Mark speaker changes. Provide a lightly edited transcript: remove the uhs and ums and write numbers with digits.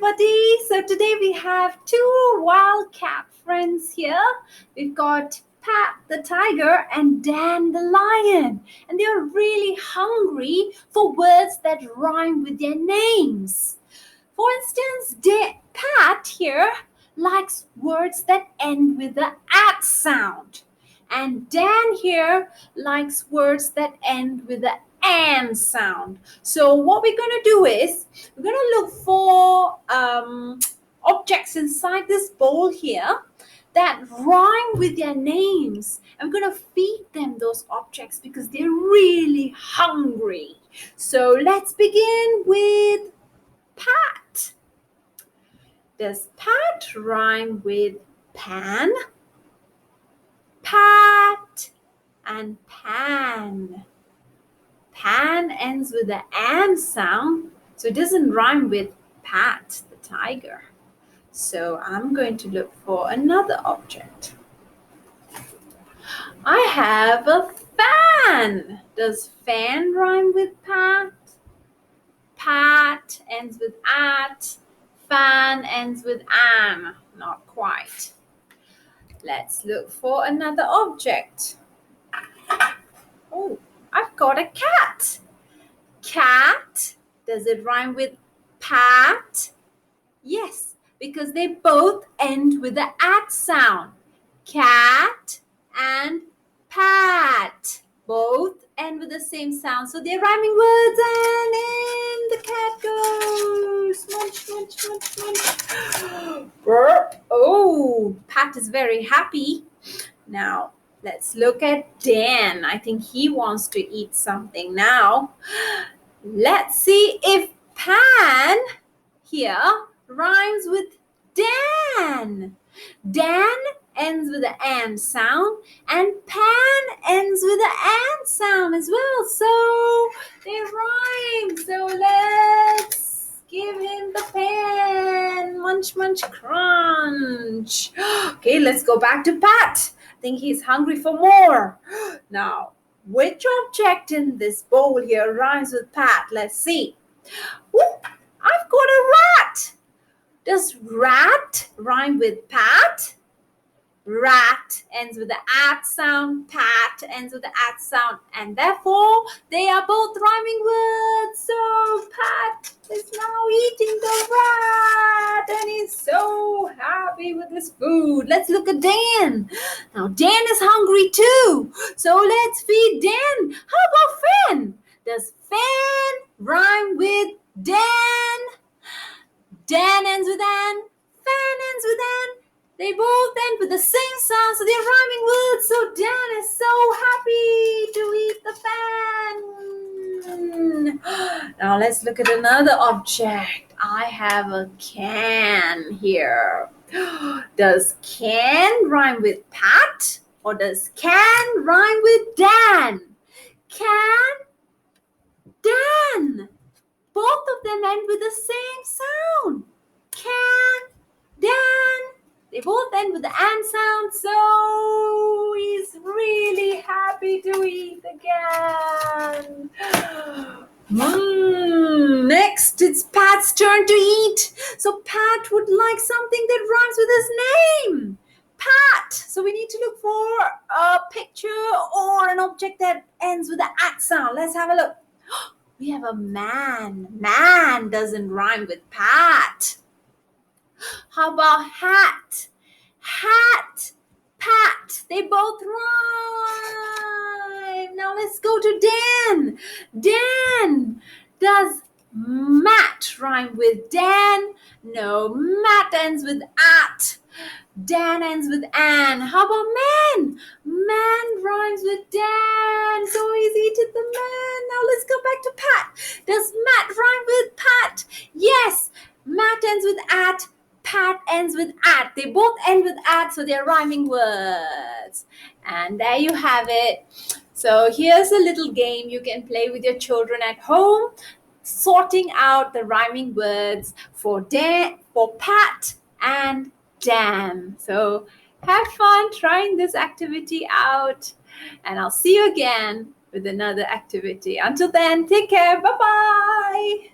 Speaker 1: everybody. So today we have two wildcat friends here. We've got Pat the tiger and Dan the lion. And they're really hungry for words that rhyme with their names. For instance, Pat here likes words that end with the at sound. And Dan here likes words that end with the and sound. So what we're going to do is we're going to look for objects inside this bowl here that rhyme with their names. I'm going to feed them those objects because they're really hungry. So let's begin with Pat. Does Pat rhyme with pan? Pat and pan. Pan ends with the and sound, so it doesn't rhyme with Pat the tiger. So I'm going to look for another object. I have a fan. Does fan rhyme with Pat? Pat ends with at. Fan ends with an. Not quite. Let's look for another object. Oh, I've got a cat. Cat, does it rhyme with pat? Yes, because they both end with the at sound. Cat and pat, both end with the same sound. So they're rhyming words, and in the cat goes. Munch, munch, munch, munch. Burp. Oh, Pat is very happy. Now, let's look at Dan. I think he wants to eat something now. Let's see if pan here rhymes with Dan. Dan ends with the and sound and pan ends with the and sound as well. So they rhyme. So let's give him the pan. Munch, munch, crunch. Okay, let's go back to Pat. I think he's hungry for more. Now, which object in this bowl here rhymes with Pat? Let's see. Ooh, I've got a rat. Does rat rhyme with Pat? Rat ends with the at sound, pat ends with the at sound, and therefore they are both rhyming words. So Pat is now eating the rat and he's so happy with his food. Let's look at Dan. Now Dan is hungry too, so let's feed Dan. How about Fan? Does Fan rhyme with Dan? Dan ends with an, Fan ends with an. They both end with the same sound, so they're rhyming words. So Dan is so happy to eat the fan. Now let's look at another object. I have a can here. Does can rhyme with Pat or does can rhyme with Dan? Can, Dan. Both of them end with the same sound. Can, Dan. They both end with the and sound, so he's really happy to eat again. Next, it's Pat's turn to eat. So Pat would like something that rhymes with his name. Pat. So we need to look for a picture or an object that ends with the at sound. Let's have a look. We have a man. Man doesn't rhyme with Pat. How about hat? Hat, pat. They both rhyme. Now let's go to Dan. Dan. Does Matt rhyme with Dan? No, Matt ends with at. Dan ends with an. How about man? Man rhymes with Dan. So he's eaten the man. Now let's go back to Pat. Does Matt rhyme with Pat? Yes. Matt ends with at. Pat ends with at. They both end with at, so they're rhyming words. And there you have it. So here's a little game you can play with your children at home, sorting out the rhyming words for Pat and Dan. So have fun trying this activity out, and I'll see you again with another activity. Until then, take care. Bye-bye.